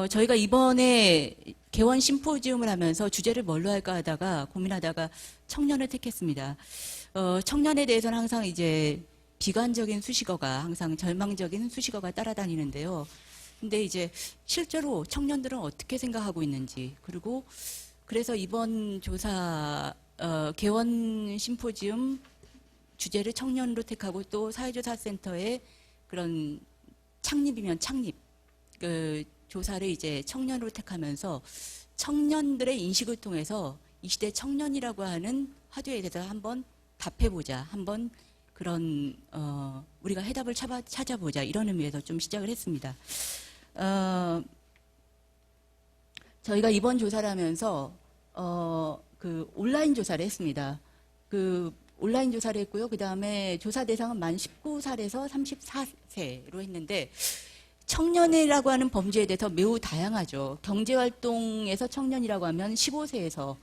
저희가 이번에 개원 심포지움을 하면서 주제를 뭘로 할까 하다가 고민하다가 청년을 택했습니다. 청년에 대해서는 항상 이제 비관적인 수식어가 항상 절망적인 수식어가 따라다니는데요. 근데 이제 실제로 청년들은 어떻게 생각하고 있는지, 그리고 그래서 이번 조사 개원 심포지움 주제를 청년으로 택하고 또 사회조사센터의 그런 창립이면 창립 그 조사를 이제 청년으로 택하면서 청년들의 인식을 통해서 이 시대 청년이라고 하는 화두에 대해서 한번 답해보자, 한번 그런 우리가 해답을 찾아보자, 이런 의미에서 좀 시작을 했습니다. 저희가 이번 조사를 하면서 그 온라인 조사를 했습니다. 그 온라인 조사를 했고요. 그 다음에 조사 대상은 만 19살에서 34세로 했는데, 청년이라고 하는 범주에 대해서 매우 다양하죠. 경제활동에서 청년이라고 하면 15세에서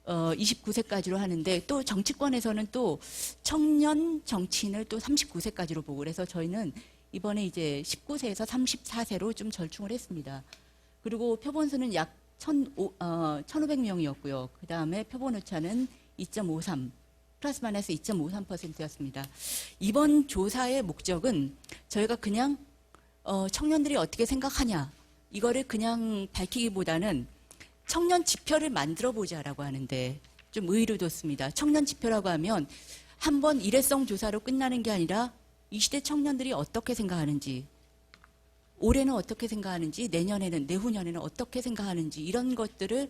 29세까지로 하는데, 또 정치권에서는 또 청년 정치인을 또 39세까지로 보고, 그래서 저희는 이번에 이제 19세에서 34세로 좀 절충을 했습니다. 그리고 표본수는 약 1,500명이었고요. 그 다음에 표본 오차는 2.53, 플러스 마이너스 2.53%였습니다. 이번 조사의 목적은 저희가 그냥 청년들이 어떻게 생각하냐, 이거를 그냥 밝히기보다는 청년 지표를 만들어 보자라고 하는데 좀 의의를 뒀습니다. 청년 지표라고 하면 한번 일회성 조사로 끝나는 게 아니라 이 시대 청년들이 어떻게 생각하는지, 올해는 어떻게 생각하는지, 내년에는, 내후년에는 어떻게 생각하는지, 이런 것들을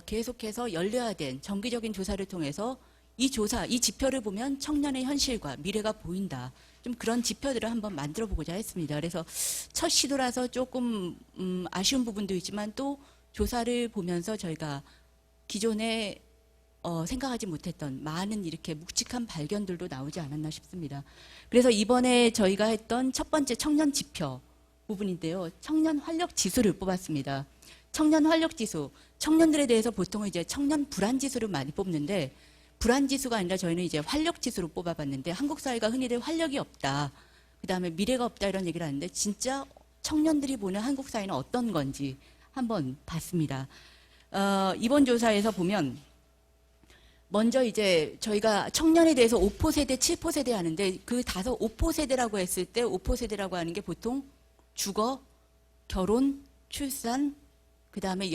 계속해서 열려야 된 정기적인 조사를 통해서 이 조사, 이 지표를 보면 청년의 현실과 미래가 보인다, 좀 그런 지표들을 한번 만들어 보고자 했습니다. 그래서 첫 시도라서 조금 아쉬운 부분도 있지만, 또 조사를 보면서 저희가 기존에 생각하지 못했던 많은 이렇게 묵직한 발견들도 나오지 않았나 싶습니다. 그래서 이번에 저희가 했던 첫 번째 청년 지표 부분인데요. 청년 활력 지수를 뽑았습니다. 청년 활력 지수, 청년들에 대해서 보통 이제 청년 불안 지수를 많이 뽑는데, 불안 지수가 아니라 저희는 이제 활력 지수로 뽑아봤는데, 한국 사회가 흔히들 활력이 없다, 그 다음에 미래가 없다, 이런 얘기를 하는데, 진짜 청년들이 보는 한국 사회는 어떤 건지 한번 봤습니다. 이번 조사에서 보면 먼저 이제 저희가 청년에 대해서 5포 세대, 7포 세대 하는데, 그 5포 세대라고 했을 때 5포 세대라고 하는 게 보통 주거, 결혼, 출산, 그 다음에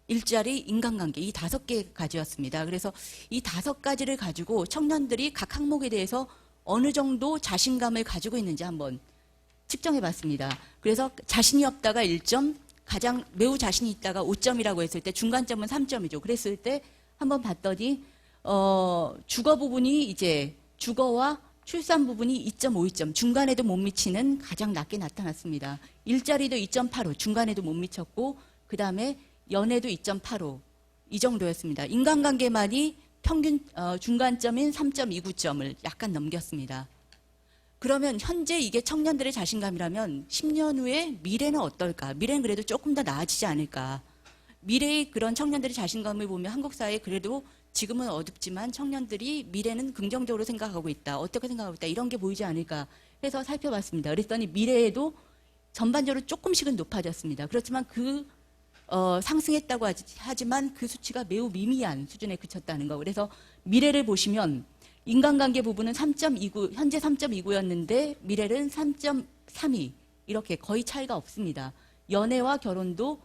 일자리, 인간관계, 이 5개 가지였습니다. 그래서 이 5가지를 가지고 청년들이 각 항목에 대해서 어느 정도 자신감을 가지고 있는지 한번 측정해 봤습니다. 그래서 자신이 없다가 1점, 가장 매우 자신이 있다가 5점이라고 했을 때, 중간점은 3점이죠. 그랬을 때 한번 봤더니 주거 부분이 이제 주거와 출산 부분이 2.52점, 중간에도 못 미치는 가장 낮게 나타났습니다. 일자리도 2.85, 중간에도 못 미쳤고, 그 다음에 연애도 2.85, 이 정도였습니다. 인간관계만이 평균 중간점인 3.29점을 약간 넘겼습니다. 그러면 현재 이게 청년들의 자신감이라면 10년 후에 미래는 어떨까? 미래는 그래도 조금 더 나아지지 않을까? 미래의 그런 청년들의 자신감을 보면 한국 사회에 그래도 지금은 어둡지만 청년들이 미래는 긍정적으로 생각하고 있다, 어떻게 생각하고 있다, 이런 게 보이지 않을까 해서 살펴봤습니다. 그랬더니 미래에도 전반적으로 조금씩은 높아졌습니다. 그렇지만 상승했다고 하지만 그 수치가 매우 미미한 수준에 그쳤다는 거. 그래서 미래를 보시면 인간관계 부분은 3.29, 현재 3.29였는데 미래는 3.32, 이렇게 거의 차이가 없습니다. 연애와 결혼도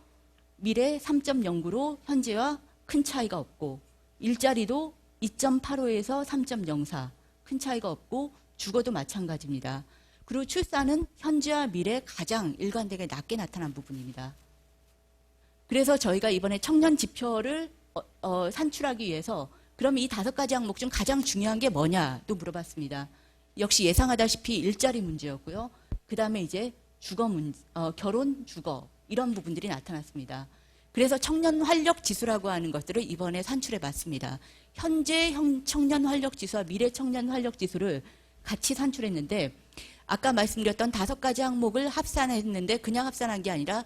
미래 3.09로 현재와 큰 차이가 없고, 일자리도 2.85에서 3.04, 큰 차이가 없고, 주거도 마찬가지입니다. 그리고 출산은 현재와 미래 가장 일관되게 낮게 나타난 부분입니다. 그래서 저희가 이번에 청년 지표를 산출하기 위해서 그럼 이 5가지 항목 중 가장 중요한 게 뭐냐도 물어봤습니다. 역시 예상하다시피 일자리 문제였고요. 그 다음에 이제 주거 문제, 결혼, 주거, 이런 부분들이 나타났습니다. 그래서 청년 활력 지수라고 하는 것들을 이번에 산출해 봤습니다. 현재 청년 활력 지수와 미래 청년 활력 지수를 같이 산출했는데, 아까 말씀드렸던 5가지 항목을 합산했는데 그냥 합산한 게 아니라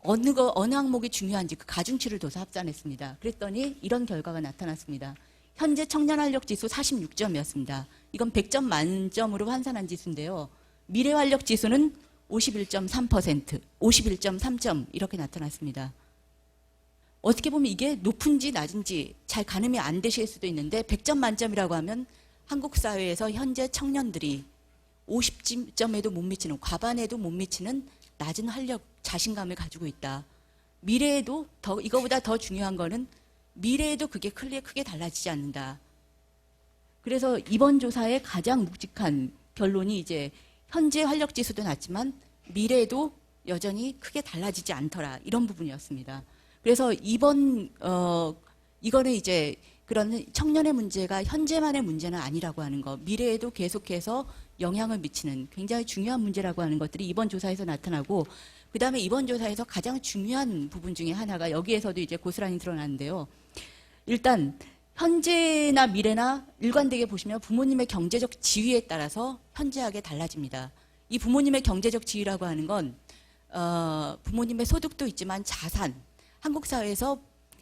어느 항목이 중요한지 그 가중치를 둬서 합산했습니다. 그랬더니 이런 결과가 나타났습니다. 현재 청년 활력 지수 46점이었습니다. 이건 100점 만점으로 환산한 지수인데요. 미래 활력 지수는 51.3%, 51.3점 이렇게 나타났습니다. 어떻게 보면 이게 높은지 낮은지 잘 가늠이 안 되실 수도 있는데 100점 만점이라고 하면 한국 사회에서 현재 청년들이 50점에도 못 미치는, 과반에도 못 미치는 낮은 활력, 자신감을 가지고 있다. 미래에도 이거보다 더 중요한 거는 미래에도 그게 크게 달라지지 않는다. 그래서 이번 조사의 가장 묵직한 결론이 이제 현재 활력 지수도 낮지만 미래에도 여전히 크게 달라지지 않더라. 이런 부분이었습니다. 그래서 이거는 이제 그런 청년의 문제가 현재만의 문제는 아니라고 하는 거, 미래에도 계속해서 영향을 미치는 굉장히 중요한 문제라고 하는 것들이 이번 조사에서 나타나고, 그 다음에 이번 조사에서 가장 중요한 부분 중에 하나가 여기에서도 이제 고스란히 드러나는데요. 일단 현재나 미래나 일관되게 보시면 부모님의 경제적 지위에 따라서 현저하게 달라집니다. 이 부모님의 경제적 지위라고 하는 건 부모님의 소득도 있지만 자산, 한국 사회에서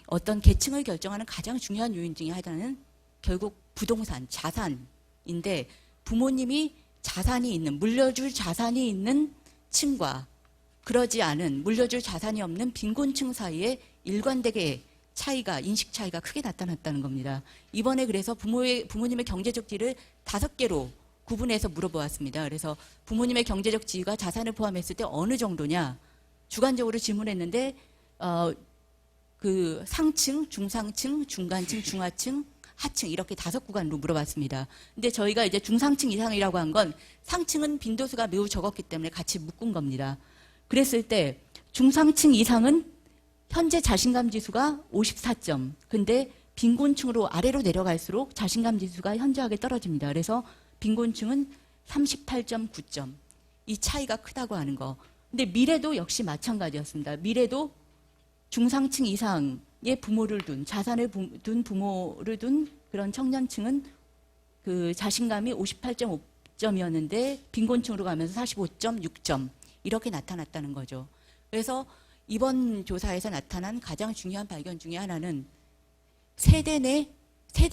어떤 계층을 결정하는 가장 중요한 요인 중에 하나는 결국 부동산, 자산인데, 부모님이 자산이 있는, 물려줄 자산이 있는 층과 그러지 않은, 물려줄 자산이 없는 빈곤층 사이에 일관되게 차이가, 인식 차이가 크게 나타났다는 겁니다. 이번에 그래서 부모님의 경제적 지위를 5개로 구분해서 물어보았습니다. 그래서 부모님의 경제적 지위가 자산을 포함했을 때 어느 정도냐, 주관적으로 질문했는데 그 상층, 중상층, 중간층, 중하층, 하층 이렇게 5구간으로 물어봤습니다. 근데 저희가 이제 중상층 이상이라고 한 건 상층은 빈도수가 매우 적었기 때문에 같이 묶은 겁니다. 그랬을 때 중상층 이상은 현재 자신감 지수가 54점. 근데 빈곤층으로 아래로 내려갈수록 자신감 지수가 현저하게 떨어집니다. 그래서 빈곤층은 38.9점. 이 차이가 크다고 하는 거. 근데 미래도 역시 마찬가지였습니다. 미래도 중상층 이상의 부모를 둔, 자산을 둔 부모를 둔 그런 청년층은 그 자신감이 58.5점이었는데 빈곤층으로 가면서 45.6점 이렇게 나타났다는 거죠. 그래서 이번 조사에서 나타난 가장 중요한 발견 중에 하나는 세대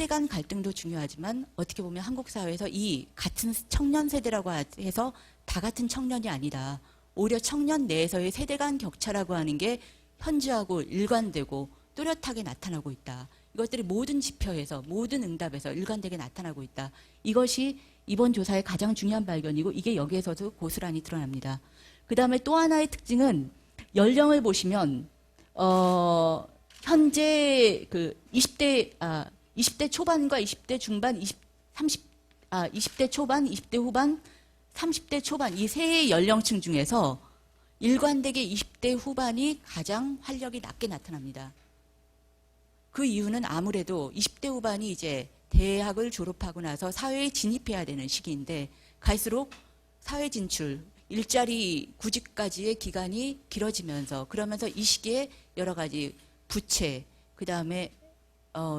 간 갈등도 중요하지만 어떻게 보면 한국 사회에서 이 같은 청년 세대라고 해서 다 같은 청년이 아니다. 오히려 청년 내에서의 세대 간 격차라고 하는 게 현저하고 일관되고 뚜렷하게 나타나고 있다. 이것들이 모든 지표에서, 모든 응답에서 일관되게 나타나고 있다. 이것이 이번 조사의 가장 중요한 발견이고 이게 여기에서도 고스란히 드러납니다. 그 다음에 또 하나의 특징은 연령을 보시면 현재 그 20대 초반과 20대 중반, 20대 초반, 20대 후반, 30대 초반 이 세 연령층 중에서 일관되게 20대 후반이 가장 활력이 낮게 나타납니다. 그 이유는 아무래도 20대 후반이 이제 대학을 졸업하고 나서 사회에 진입해야 되는 시기인데 갈수록 사회 진출, 일자리 구직까지의 기간이 길어지면서 그러면서 이 시기에 여러 가지 부채, 그 다음에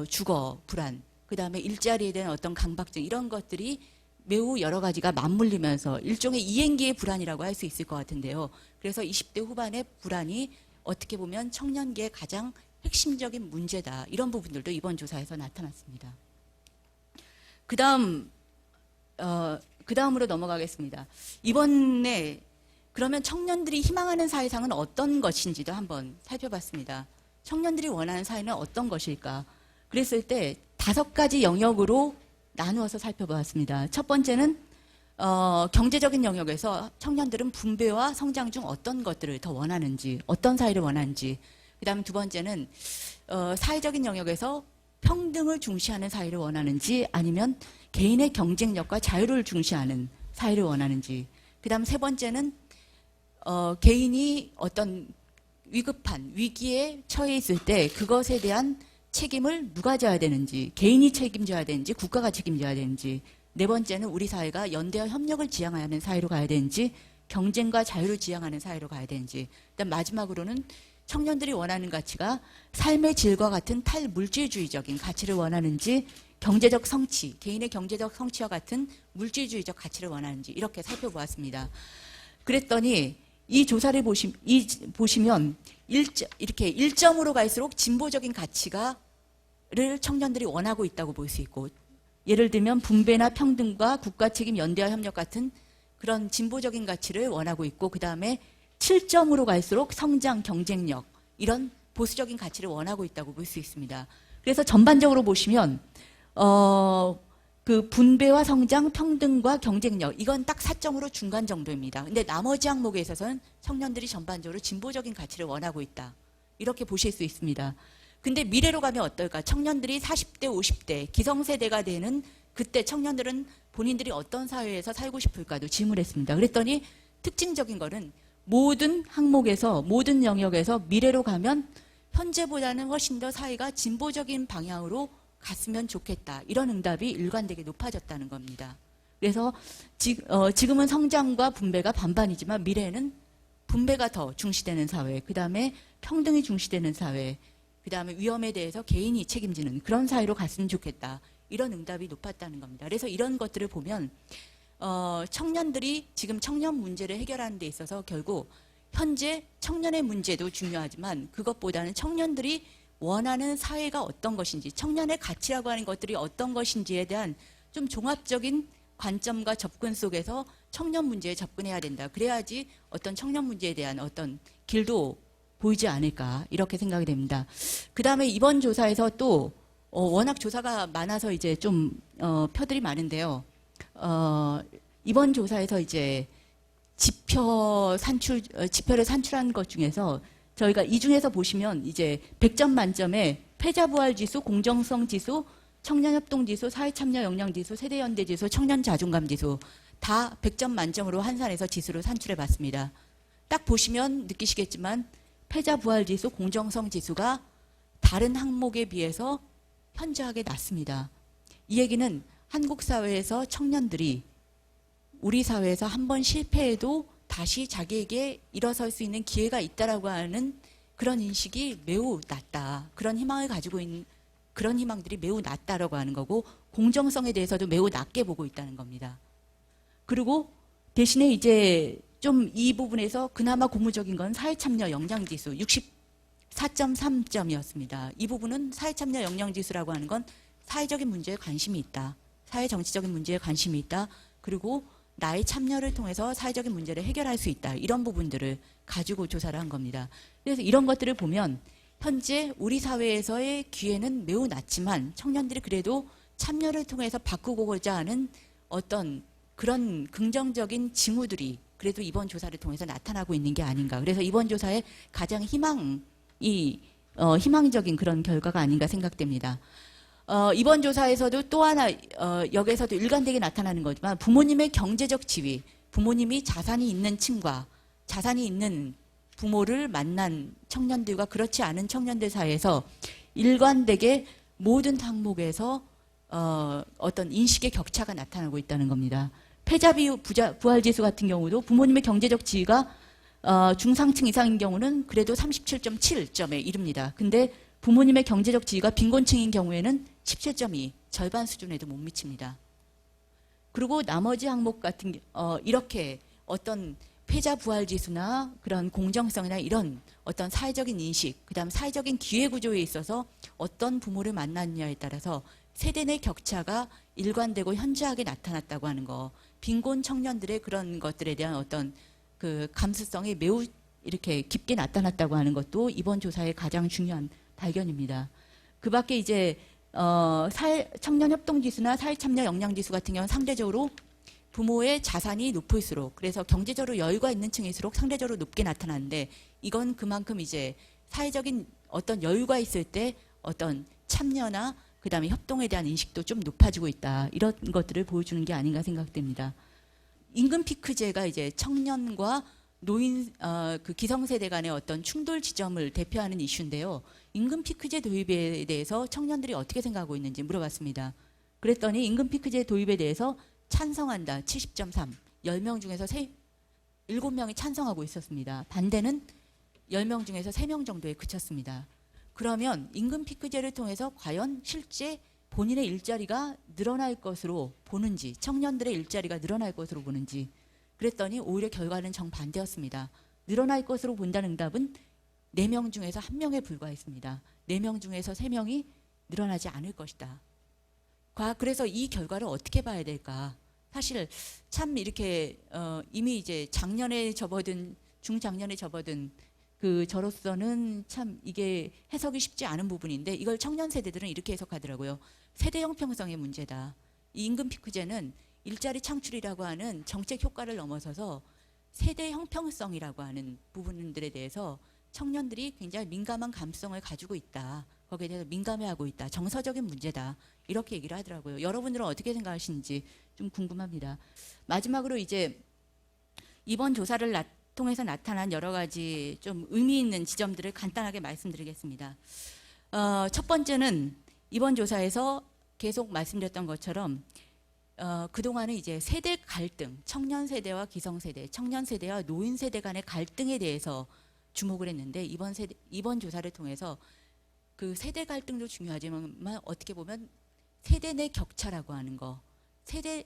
주거 불안, 그 다음에 일자리에 대한 어떤 강박증 이런 것들이 매우 여러 가지가 맞물리면서 일종의 이행기의 불안이라고 할 수 있을 것 같은데요. 그래서 20대 후반의 불안이 어떻게 보면 청년기의 가장 핵심적인 문제다. 이런 부분들도 이번 조사에서 나타났습니다. 그 다음으로 넘어가겠습니다. 이번에 그러면 청년들이 희망하는 사회상은 어떤 것인지도 한번 살펴봤습니다. 청년들이 원하는 사회는 어떤 것일까? 그랬을 때 5가지 영역으로 나누어서 살펴보았습니다. 첫 번째는 경제적인 영역에서 청년들은 분배와 성장 중 어떤 것들을 더 원하는지, 어떤 사회를 원하는지. 그 다음 두 번째는 사회적인 영역에서 평등을 중시하는 사회를 원하는지 아니면 개인의 경쟁력과 자유를 중시하는 사회를 원하는지. 그 다음 세 번째는 개인이 어떤 위급한 위기에 처해 있을 때 그것에 대한 책임을 누가 져야 되는지, 개인이 책임져야 되는지, 국가가 책임져야 되는지. 네 번째는 우리 사회가 연대와 협력을 지향하는 사회로 가야 되는지, 경쟁과 자유를 지향하는 사회로 가야 되는지. 그다음 마지막으로는 청년들이 원하는 가치가 삶의 질과 같은 탈물질주의적인 가치를 원하는지, 경제적 성취, 개인의 경제적 성취와 같은 물질주의적 가치를 원하는지 이렇게 살펴보았습니다. 그랬더니 이 조사를 보시면 이렇게 1점으로 갈수록 진보적인 가치를 청년들이 원하고 있다고 볼 수 있고, 예를 들면 분배나 평등과 국가 책임, 연대와 협력 같은 그런 진보적인 가치를 원하고 있고, 그 다음에 7점으로 갈수록 성장, 경쟁력, 이런 보수적인 가치를 원하고 있다고 볼 수 있습니다. 그래서 전반적으로 보시면 그 분배와 성장, 평등과 경쟁력, 이건 딱 4점으로 중간 정도입니다. 근데 나머지 항목에 있어서는 청년들이 전반적으로 진보적인 가치를 원하고 있다, 이렇게 보실 수 있습니다. 근데 미래로 가면 어떨까? 청년들이 40대, 50대 기성세대가 되는 그때 청년들은 본인들이 어떤 사회에서 살고 싶을까도 질문했습니다. 그랬더니 특징적인 거는 모든 항목에서, 모든 영역에서 미래로 가면 현재보다는 훨씬 더 사회가 진보적인 방향으로 갔으면 좋겠다, 이런 응답이 일관되게 높아졌다는 겁니다. 그래서 지금은 성장과 분배가 반반이지만 미래에는 분배가 더 중시되는 사회, 그 다음에 평등이 중시되는 사회, 그 다음에 위험에 대해서 개인이 책임지는 그런 사회로 갔으면 좋겠다, 이런 응답이 높았다는 겁니다. 그래서 이런 것들을 보면 청년들이 지금 청년 문제를 해결하는 데 있어서 결국 현재 청년의 문제도 중요하지만 그것보다는 청년들이 원하는 사회가 어떤 것인지, 청년의 가치라고 하는 것들이 어떤 것인지에 대한 좀 종합적인 관점과 접근 속에서 청년 문제에 접근해야 된다. 그래야지 어떤 청년 문제에 대한 어떤 길도 보이지 않을까, 이렇게 생각이 됩니다. 그 다음에 이번 조사에서 또 워낙 조사가 많아서 이제 좀 표들이 많은데요. 이번 조사에서 이제 지표를 산출한 것 중에서 저희가 이 중에서 보시면 이제 100점 만점에 패자부활지수, 공정성지수, 청년협동지수, 사회참여 역량지수, 세대연대지수, 청년자존감지수 다 100점 만점으로 한산해서 지수를 산출해 봤습니다. 딱 보시면 느끼시겠지만 패자부활지수, 공정성지수가 다른 항목에 비해서 현저하게 낮습니다. 이 얘기는 한국 사회에서 청년들이 우리 사회에서 한 번 실패해도 다시 자기에게 일어설 수 있는 기회가 있다라고 하는 그런 인식이 매우 낮다. 그런 희망을 가지고 있는, 그런 희망들이 매우 낮다라고 하는 거고, 공정성에 대해서도 매우 낮게 보고 있다는 겁니다. 그리고 대신에 이제 좀 이 부분에서 그나마 고무적인 건 사회참여 역량지수 64.3점이었습니다. 이 부분은 사회참여 역량지수라고 하는 건 사회적인 문제에 관심이 있다, 사회정치적인 문제에 관심이 있다, 그리고 나의 참여를 통해서 사회적인 문제를 해결할 수 있다, 이런 부분들을 가지고 조사를 한 겁니다. 그래서 이런 것들을 보면 현재 우리 사회에서의 기회는 매우 낮지만 청년들이 그래도 참여를 통해서 바꾸고자 하는 어떤 그런 긍정적인 징후들이 그래도 이번 조사를 통해서 나타나고 있는 게 아닌가. 그래서 이번 조사의 가장 희망적인 그런 결과가 아닌가 생각됩니다. 이번 조사에서도 또 하나 여기에서도 일관되게 나타나는 거지만 부모님의 경제적 지위, 부모님이 자산이 있는 층과 자산이 있는 부모를 만난 청년들과 그렇지 않은 청년들 사이에서 일관되게 모든 항목에서 어떤 인식의 격차가 나타나고 있다는 겁니다. 패자부활지수 같은 경우도 부모님의 경제적 지위가 중상층 이상인 경우는 그래도 37.7점에 이릅니다. 근데 부모님의 경제적 지위가 빈곤층인 경우에는 17.2, 절반 수준에도 못 미칩니다. 그리고 나머지 항목 같은 이렇게 어떤 패자부활지수나 그런 공정성이나 이런 어떤 사회적인 인식, 그다음 사회적인 기회구조에 있어서 어떤 부모를 만났냐에 따라서 세대 내 격차가 일관되고 현저하게 나타났다고 하는 거, 빈곤 청년들의 그런 것들에 대한 어떤 그 감수성이 매우 이렇게 깊게 나타났다고 하는 것도 이번 조사의 가장 중요한 발견입니다. 그 밖에 이제 청년협동지수나 사회참여 역량지수 같은 경우는 상대적으로 부모의 자산이 높을수록, 그래서 경제적으로 여유가 있는 층일수록 상대적으로 높게 나타나는데, 이건 그만큼 이제 사회적인 어떤 여유가 있을 때 어떤 참여나 그 다음에 협동에 대한 인식도 좀 높아지고 있다, 이런 것들을 보여주는 게 아닌가 생각됩니다. 임금 피크제가 이제 청년과 노인, 그 기성세대 간의 어떤 충돌 지점을 대표하는 이슈인데요. 임금 피크제 도입에 대해서 청년들이 어떻게 생각하고 있는지 물어봤습니다. 그랬더니 임금 피크제 도입에 대해서 찬성한다 70.3, 10명 중에서 7명이 찬성하고 있었습니다. 반대는 10명 중에서 3명 정도에 그쳤습니다. 그러면 임금 피크제를 통해서 과연 실제 본인의 일자리가 늘어날 것으로 보는지, 청년들의 일자리가 늘어날 것으로 보는지, 그랬더니 오히려 결과는 정반대였습니다. 늘어날 것으로 본다는 응답은 4명 중에서 1명에 불과했습니다. 4명 중에서 3명이 늘어나지 않을 것이다. 그래서 이 결과를 어떻게 봐야 될까? 사실 참 이렇게 이미 이제 작년에 접어든 중작년에 접어든 저로서는 참 이게 해석이 쉽지 않은 부분인데 이걸 청년 세대들은 이렇게 해석하더라고요. 세대 형평성의 문제다. 이 임금 피크제는 일자리 창출이라고 하는 정책 효과를 넘어서서 세대 형평성이라고 하는 부분들에 대해서 청년들이 굉장히 민감한 감성을 가지고 있다. 거기에 대해서 민감해하고 있다. 정서적인 문제다. 이렇게 얘기를 하더라고요. 여러분들은 어떻게 생각하시는지 좀 궁금합니다. 마지막으로 이제 이번 조사를 통해서 나타난 여러 가지 좀 의미 있는 지점들을 간단하게 말씀드리겠습니다. 첫 번째는 이번 조사에서 계속 말씀드렸던 것처럼 그동안은 이제 세대 갈등, 청년 세대와 기성 세대, 청년 세대와 노인 세대 간의 갈등에 대해서 주목을 했는데 이번 조사를 통해서 그 세대 갈등도 중요하지만 어떻게 보면 세대 내 격차라고 하는 거, 세대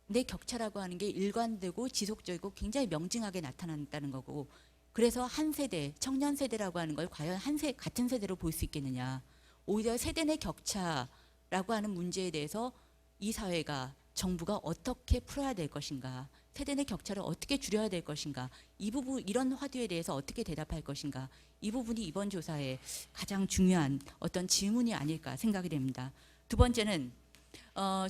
내 격차라고 하는 게 일관되고 지속적이고 굉장히 명징하게 나타난다는 거고, 그래서 한 세대, 청년 세대라고 하는 걸 과연 같은 세대로 볼 수 있겠느냐. 오히려 세대 내 격차라고 하는 문제에 대해서 이 사회가, 정부가 어떻게 풀어야 될 것인가, 세대 내 격차를 어떻게 줄여야 될 것인가, 이 부분, 이런 화두에 대해서 어떻게 대답할 것인가, 이 부분이 이번 조사의 가장 중요한 어떤 질문이 아닐까 생각이 됩니다. 두 번째는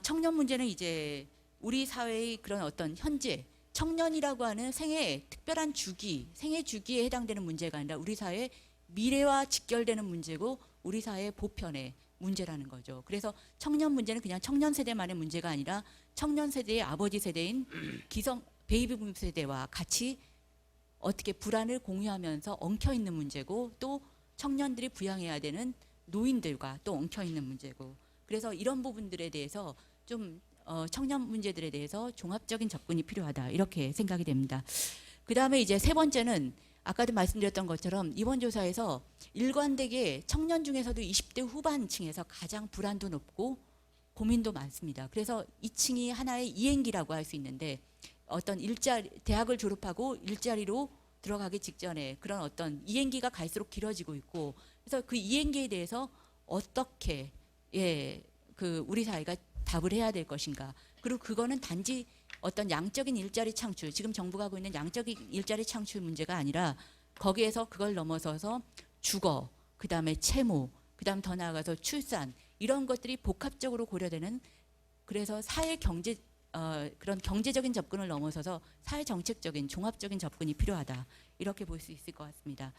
청년 문제는 이제 우리 사회의 그런 어떤 현재 청년이라고 하는 생애 특별한 주기, 생애 주기에 해당되는 문제가 아니라 우리 사회의 미래와 직결되는 문제고 우리 사회의 보편의 문제라는 거죠. 그래서 청년 문제는 그냥 청년 세대만의 문제가 아니라 청년 세대의 아버지 세대인 기성 베이비붐 세대와 같이 어떻게 불안을 공유하면서 엉켜 있는 문제고, 또 청년들이 부양해야 되는 노인들과 또 엉켜 있는 문제고, 그래서 이런 부분들에 대해서 좀 청년 문제들에 대해서 종합적인 접근이 필요하다, 이렇게 생각이 됩니다. 그 다음에 이제 세 번째는 아까도 말씀드렸던 것처럼 이번 조사에서 일관되게 청년 중에서도 20대 후반층에서 가장 불안도 높고 고민도 많습니다. 그래서 이 층이 하나의 이행기라고 할 수 있는데, 어떤 대학을 졸업하고 일자리로 들어가기 직전에 그런 어떤 이행기가 갈수록 길어지고 있고, 그래서 그 이행기에 대해서 어떻게 우리 사회가 답을 해야 될 것인가. 그리고 그거는 단지 어떤 양적인 일자리 창출, 지금 정부가 하고 있는 양적인 일자리 창출 문제가 아니라 거기에서 그걸 넘어서서 주거, 그 다음에 채무, 그 다음 더 나아가서 출산, 이런 것들이 복합적으로 고려되는, 그래서 사회 경제 그런 경제적인 접근을 넘어서서 사회 정책적인 종합적인 접근이 필요하다, 이렇게 볼 수 있을 것 같습니다.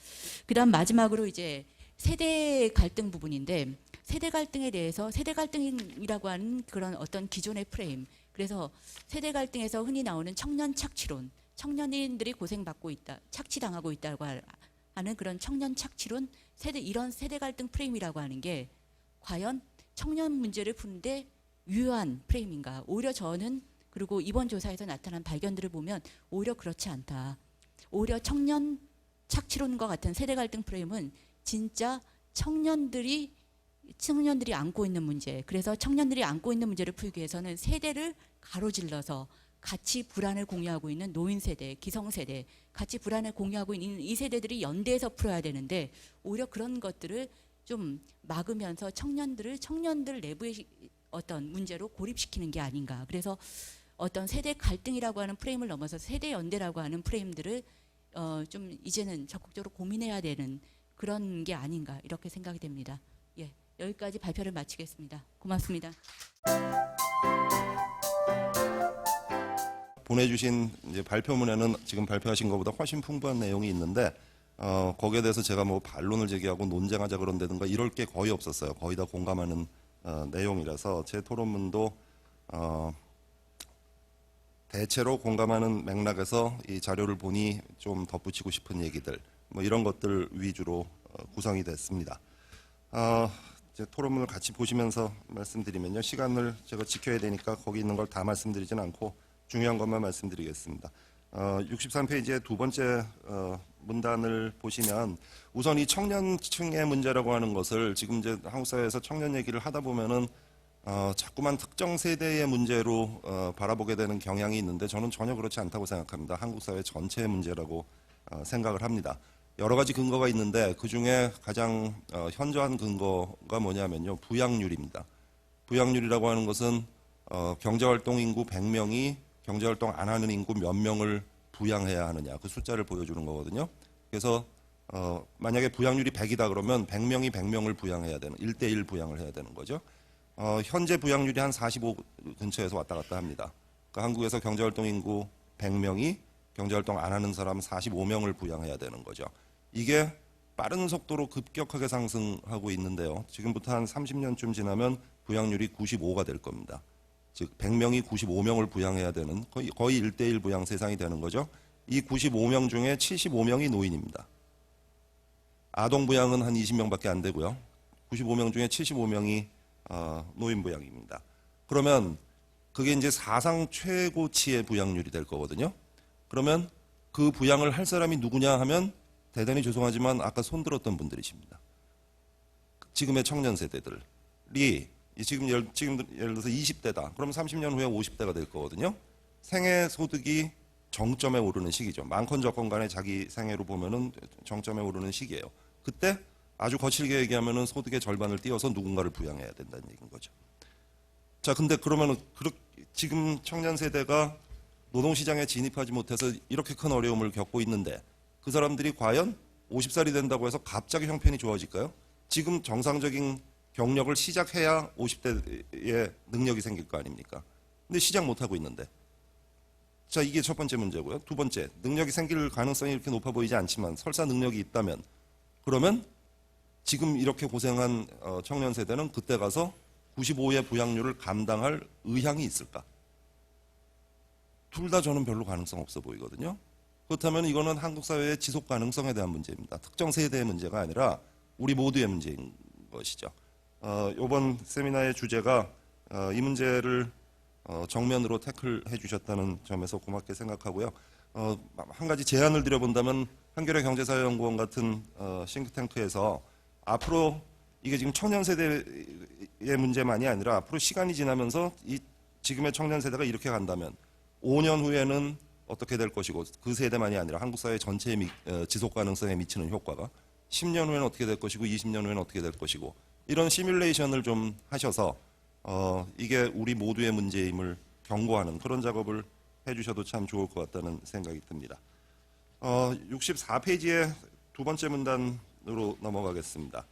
그 다음 마지막으로 이제 세대 갈등 부분인데, 세대 갈등에 대해서 세대 갈등이라고 하는 그런 어떤 기존의 프레임, 그래서 세대 갈등에서 흔히 나오는 청년 착취론, 청년인들이 고생받고 있다, 착취당하고 있다고 하는 그런 청년 착취론, 이런 세대 갈등 프레임이라고 하는 게 과연 청년 문제를 푸는데 유효한 프레임인가. 오히려 저는, 그리고 이번 조사에서 나타난 발견들을 보면 오히려 그렇지 않다. 오히려 청년 착취론과 같은 세대 갈등 프레임은 진짜 청년들이 안고 있는 문제, 그래서 청년들이 안고 있는 문제를 풀기 위해서는 세대를 가로질러서 같이 불안을 공유하고 있는 노인 세대, 기성 세대, 같이 불안을 공유하고 있는 이 세대들이 연대해서 풀어야 되는데, 오히려 그런 것들을 좀 막으면서 청년들 내부의 어떤 문제로 고립시키는 게 아닌가. 그래서 어떤 세대 갈등이라고 하는 프레임을 넘어서 세대 연대라고 하는 프레임들을 좀 이제는 적극적으로 고민해야 되는 그런 게 아닌가, 이렇게 생각이 됩니다. 예, 여기까지 발표를 마치겠습니다. 고맙습니다. 보내주신 이제 발표문에는 지금 발표하신 것보다 훨씬 풍부한 내용이 있는데, 거기에 대해서 제가 뭐 반론을 제기하고 논쟁하자 그런다든가 이럴 게 거의 없었어요. 거의 다 공감하는 내용이라서 제 토론문도 대체로 공감하는 맥락에서 이 자료를 보니 좀 덧붙이고 싶은 얘기들, 뭐 이런 것들 위주로 구성이 됐습니다. 제 토론문을 같이 보시면서 말씀드리면요, 시간을 제가 지켜야 되니까 거기 있는 걸 다 말씀드리진 않고 중요한 것만 말씀드리겠습니다. 63페이지의 두 번째 문단을 보시면, 우선 이 청년층의 문제라고 하는 것을 지금 이제 한국 사회에서 청년 얘기를 하다 보면은 자꾸만 특정 세대의 문제로 바라보게 되는 경향이 있는데, 저는 전혀 그렇지 않다고 생각합니다. 한국 사회 전체의 문제라고 생각을 합니다. 여러 가지 근거가 있는데 그 중에 가장 현저한 근거가 뭐냐면요, 부양률입니다. 부양률이라고 하는 것은 경제활동 인구 100명이 경제활동 안 하는 인구 몇 명을 부양해야 하느냐 그 숫자를 보여주는 거거든요. 그래서 만약에 부양률이 100이다 그러면 100명이 100명을 부양해야 되는 1대1 부양을 해야 되는 거죠. 현재 부양률이 한 45 근처에서 왔다 갔다 합니다. 그러니까 한국에서 경제활동 인구 100명이 경제활동 안 하는 사람 45명을 부양해야 되는 거죠. 이게 빠른 속도로 급격하게 상승하고 있는데요. 지금부터 한 30년쯤 지나면 부양률이 95가 될 겁니다. 즉 100명이 95명을 부양해야 되는 거의 1대1 부양 세상이 되는 거죠. 이 95명 중에 75명이 노인입니다. 아동 부양은 한 20명밖에 안 되고요. 95명 중에 75명이 노인 부양입니다. 그러면 그게 이제 사상 최고치의 부양률이 될 거거든요. 그러면 그 부양을 할 사람이 누구냐 하면 대단히 죄송하지만 아까 손들었던 분들이십니다. 지금의 청년 세대들이 지금 예를 들어서 20대다. 그럼 30년 후에 50대가 될 거거든요. 생애 소득이 정점에 오르는 시기죠. 많건 적건 간에 자기 생애로 보면은 정점에 오르는 시기예요. 그때 아주 거칠게 얘기하면은 소득의 절반을 띄워서 누군가를 부양해야 된다는 얘기인 거죠. 자, 근데 그러면은 지금 청년 세대가 노동시장에 진입하지 못해서 이렇게 큰 어려움을 겪고 있는데 그 사람들이 과연 50살이 된다고 해서 갑자기 형편이 좋아질까요? 지금 정상적인 경력을 시작해야 50대의 능력이 생길 거 아닙니까? 근데 시작 못하고 있는데. 자, 이게 첫 번째 문제고요. 두 번째, 능력이 생길 가능성이 이렇게 높아 보이지 않지만 설사 능력이 있다면 그러면 지금 이렇게 고생한 청년 세대는 그때 가서 95의 부양률을 감당할 의향이 있을까? 둘 다 저는 별로 가능성 없어 보이거든요. 그렇다면 이거는 한국 사회의 지속 가능성에 대한 문제입니다. 특정 세대의 문제가 아니라 우리 모두의 문제인 것이죠. 이번 세미나의 주제가 이 문제를 정면으로 태클해 주셨다는 점에서 고맙게 생각하고요. 한 가지 제안을 드려본다면 한겨레 경제사회연구원 같은 싱크탱크에서 앞으로 이게 지금 청년 세대의 문제만이 아니라 앞으로 시간이 지나면서 이 지금의 청년 세대가 이렇게 간다면 5년 후에는 어떻게 될 것이고 그 세대만이 아니라 한국 사회 전체의 지속 가능성에 미치는 효과가 10년 후에는 어떻게 될 것이고 20년 후에는 어떻게 될 것이고 이런 시뮬레이션을 좀 하셔서 이게 우리 모두의 문제임을 경고하는 그런 작업을 해주셔도 참 좋을 것 같다는 생각이 듭니다. 64페이지의 두 번째 문단으로 넘어가겠습니다.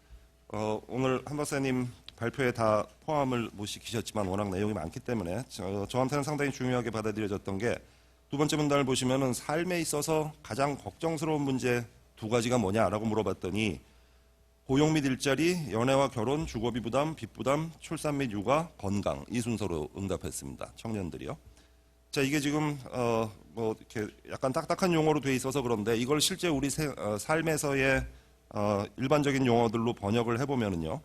오늘 한 박사님 발표에 다 포함을 못 시키셨지만 워낙 내용이 많기 때문에 저한테는 상당히 중요하게 받아들여졌던 게 두 번째 문단을 보시면은 삶에 있어서 가장 걱정스러운 문제 두 가지가 뭐냐라고 물어봤더니 고용 및 일자리, 연애와 결혼, 주거비 부담, 빚 부담, 출산 및 육아, 건강 이 순서로 응답했습니다. 청년들이요. 자, 이게 지금 뭐 이렇게 약간 딱딱한 용어로 돼 있어서 그런데 이걸 실제 우리 삶에서의 일반적인 용어들로 번역을 해보면은요.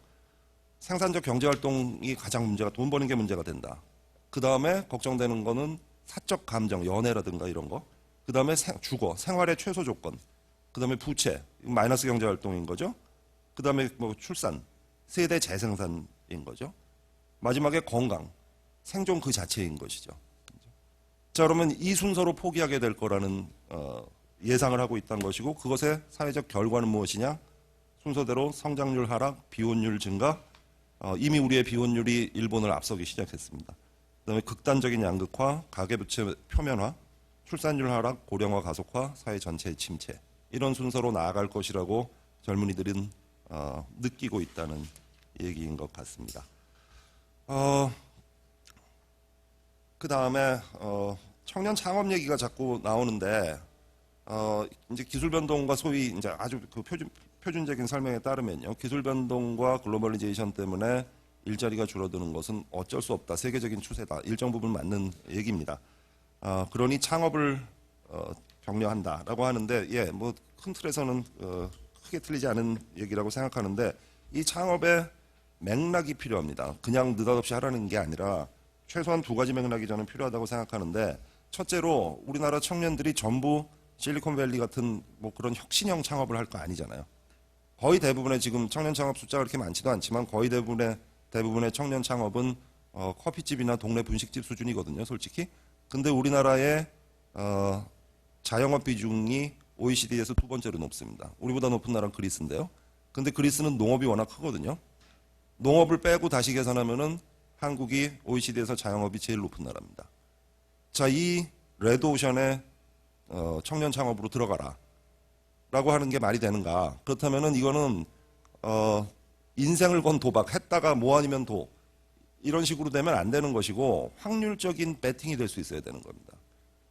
생산적 경제 활동이 가장 문제가 돈 버는 게 문제가 된다. 그 다음에 걱정되는 거는 사적 감정, 연애라든가 이런 거. 그 다음에 주거, 생활의 최소 조건. 그 다음에 부채, 마이너스 경제 활동인 거죠. 그 다음에 뭐 출산, 세대 재생산인 거죠. 마지막에 건강, 생존 그 자체인 것이죠. 자, 그러면 이 순서로 포기하게 될 거라는 예상을 하고 있다는 것이고 그것의 사회적 결과는 무엇이냐? 순서대로 성장률 하락, 비혼율 증가, 이미 우리의 비혼율이 일본을 앞서기 시작했습니다. 그다음에 극단적인 양극화, 가계부채 표면화, 출산율 하락, 고령화 가속화, 사회 전체의 침체 이런 순서로 나아갈 것이라고 젊은이들은 느끼고 있다는 얘기인 것 같습니다. 그 다음에 청년 창업 얘기가 자꾸 나오는데 이제 기술 변동과 소위 이제 아주 그 표준적인 설명에 따르면요, 기술 변동과 글로벌리제이션 때문에 일자리가 줄어드는 것은 어쩔 수 없다, 세계적인 추세다, 일정 부분 맞는 얘기입니다. 그러니 창업을 격려한다라고 하는데, 예, 뭐 큰 틀에서는 크게 틀리지 않은 얘기라고 생각하는데 이 창업의 맥락이 필요합니다. 그냥 느닷없이 하라는 게 아니라 최소한 두 가지 맥락이 저는 필요하다고 생각하는데, 첫째로 우리나라 청년들이 전부 실리콘밸리 같은 뭐 그런 혁신형 창업을 할 거 아니잖아요. 거의 대부분의 지금 청년 창업 숫자가 그렇게 많지도 않지만 거의 대부분의 청년 창업은 커피집이나 동네 분식집 수준이거든요, 솔직히. 근데 우리나라의 자영업 비중이 OECD에서 두 번째로 높습니다. 우리보다 높은 나라는 그리스인데요. 근데 그리스는 농업이 워낙 크거든요. 농업을 빼고 다시 계산하면은 한국이 OECD에서 자영업이 제일 높은 나라입니다. 자, 이 레드오션에 청년 창업으로 들어가라 라고 하는 게 말이 되는가? 그렇다면은 이거는 인생을 건 도박, 했다가 뭐 아니면 도, 이런 식으로 되면 안 되는 것이고 확률적인 배팅이 될 수 있어야 되는 겁니다.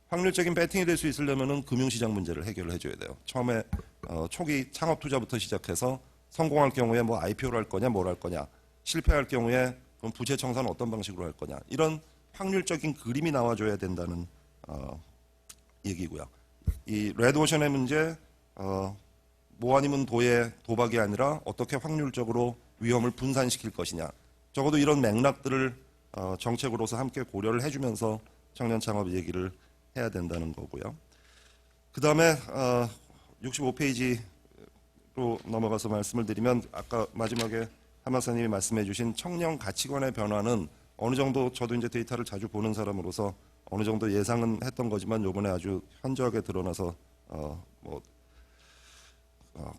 확률적인 배팅이 될 수 있으려면은 금융시장 문제를 해결을 해줘야 돼요. 처음에 초기 창업 투자부터 시작해서 성공할 경우에 뭐 IPO를 할 거냐, 뭘 할 거냐, 실패할 경우에 그럼 부채 청산은 어떤 방식으로 할 거냐, 이런 확률적인 그림이 나와줘야 된다는 얘기고요. 이 레드오션의 문제, 뭐 아니면 도의 도박이 아니라 어떻게 확률적으로 위험을 분산시킬 것이냐, 적어도 이런 맥락들을 정책으로서 함께 고려를 해주면서 청년 창업 얘기를 해야 된다는 거고요. 그 다음에 65페이지로 넘어가서 말씀을 드리면 아까 마지막에 한 박사님이 말씀해 주신 청년 가치관의 변화는 어느 정도 저도 이제 데이터를 자주 보는 사람으로서 어느 정도 예상은 했던 거지만 요번에 아주 현저하게 드러나서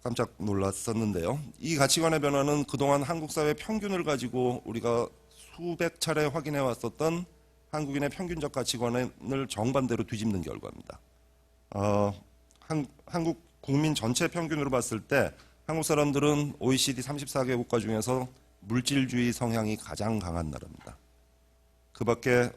깜짝 놀랐었는데요. 이 가치관의 변화는 그동안 한국 사회 평균을 가지고 우리가 수백 차례 확인해 왔었던 한국인의 평균적 가치관을 정반대로 뒤집는 결과입니다. 한국 국민 전체 평균으로 봤을 때 한국 사람들은 OECD 34개 국가 중에서 물질주의 성향이 가장 강한 나라입니다. 그 밖에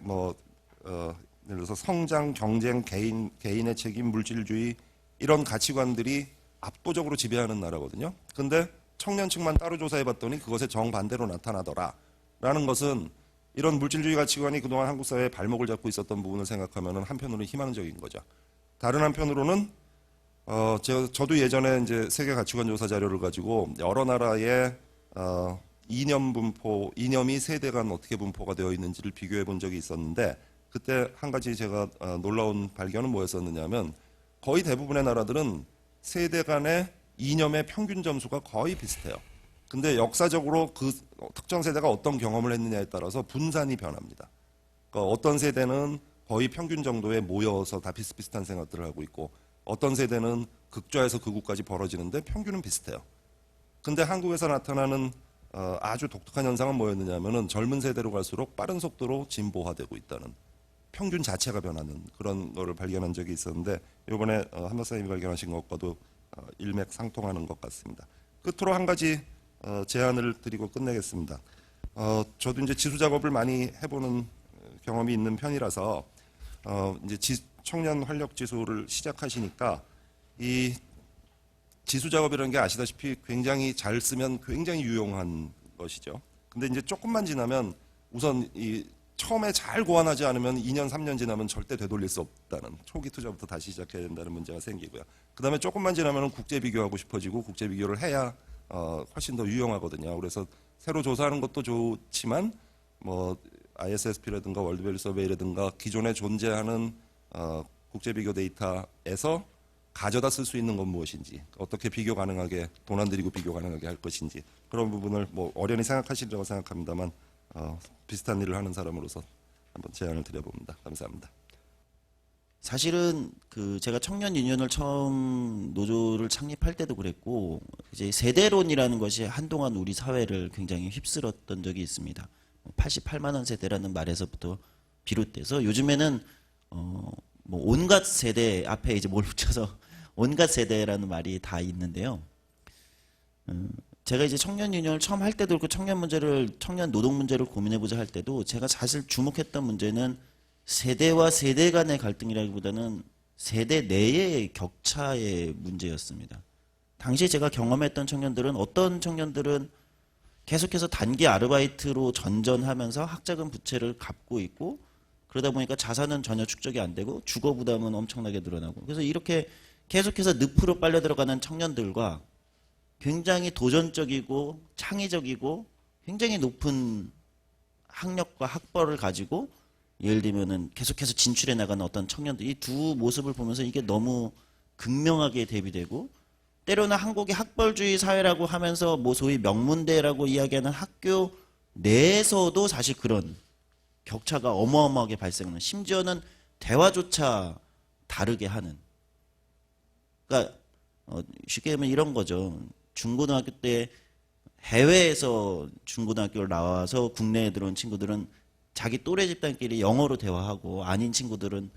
예를 들어서 성장, 경쟁, 개인의 책임, 물질주의 이런 가치관들이 압도적으로 지배하는 나라거든요. 근데 청년층만 따로 조사해봤더니 그것에 정반대로 나타나더라. 라는 것은 이런 물질주의 가치관이 그동안 한국 사회에 발목을 잡고 있었던 부분을 생각하면 한편으로는 희망적인 거죠. 다른 한편으로는 저도 예전에 이제 세계 가치관 조사 자료를 가지고 여러 나라의 이념 분포, 이념이 세대 간 어떻게 분포가 되어 있는지를 비교해 본 적이 있었는데 그때 한 가지 제가 놀라운 발견은 뭐였었느냐면 거의 대부분의 나라들은 세대 간의 이념의 평균 점수가 거의 비슷해요. 근데 역사적으로 그 특정 세대가 어떤 경험을 했느냐에 따라서 분산이 변합니다. 그러니까 어떤 세대는 거의 평균 정도에 모여서 다 비슷비슷한 생각들을 하고 있고 어떤 세대는 극좌에서 극우까지 벌어지는데 평균은 비슷해요. 근데 한국에서 나타나는 아주 독특한 현상은 뭐였느냐면은 젊은 세대로 갈수록 빠른 속도로 진보화되고 있다는 평균 자체가 변하는 그런 거를 발견한 적이 있었는데 이번에 한 박사님이 발견하신 것과도 일맥상통하는 것 같습니다. 끝으로 한 가지 제안을 드리고 끝내겠습니다. 저도 이제 지수 작업을 많이 해보는 경험이 있는 편이라서 이제 청년 활력 지수를 시작하시니까 이 지수 작업이라는 게 아시다시피 굉장히 잘 쓰면 굉장히 유용한 것이죠. 근데 이제 조금만 지나면 우선 이 처음에 잘 고안하지 않으면 2년, 3년 지나면 절대 되돌릴 수 없다는 초기 투자부터 다시 시작해야 된다는 문제가 생기고요. 그 다음에 조금만 지나면 국제 비교하고 싶어지고 국제 비교를 해야 훨씬 더 유용하거든요. 그래서 새로 조사하는 것도 좋지만 뭐 ISSP라든가 월드밸류 서베이라든가 기존에 존재하는 국제 비교 데이터에서 가져다 쓸 수 있는 건 무엇인지, 어떻게 비교 가능하게 돈 안 들이고 비교 가능하게 할 것인지 그런 부분을 뭐 어련히 생각하시리라고 생각합니다만 비슷한 일을 하는 사람으로서 한번 제안을 드려봅니다. 감사합니다. 사실은 제가 청년 유니언을 처음 노조를 창립할 때도 그랬고 이제 세대론이라는 것이 한동안 우리 사회를 굉장히 휩쓸었던 적이 있습니다. 88만 원 세대라는 말에서부터 비롯돼서 요즘에는 뭐 온갖 세대 앞에 이제 뭘 붙여서 온갖 세대라는 말이 다 있는데요. 제가 이제 청년 유니언을 처음 할 때도 그렇고 청년 노동 문제를 고민해보자 할 때도 제가 사실 주목했던 문제는 세대와 세대 간의 갈등이라기보다는 세대 내의 격차의 문제였습니다. 당시에 제가 경험했던 청년들은 어떤 청년들은 계속해서 단기 아르바이트로 전전하면서 학자금 부채를 갚고 있고 그러다 보니까 자산은 전혀 축적이 안 되고 주거 부담은 엄청나게 늘어나고 그래서 이렇게 계속해서 늪으로 빨려 들어가는 청년들과 굉장히 도전적이고 창의적이고 굉장히 높은 학력과 학벌을 가지고 예를 들면은 계속해서 진출해 나가는 어떤 청년들 이 두 모습을 보면서 이게 너무 극명하게 대비되고 때로는 한국이 학벌주의 사회라고 하면서 뭐 소위 명문대라고 이야기하는 학교 내에서도 사실 그런 격차가 어마어마하게 발생하는 심지어는 대화조차 다르게 하는 그러니까 쉽게 말하면 이런 거죠. 중고등학교 때 해외에서 중고등학교를 나와서 국내에 들어온 친구들은 자기 또래 집단끼리 영어로 대화하고 아닌 친구들은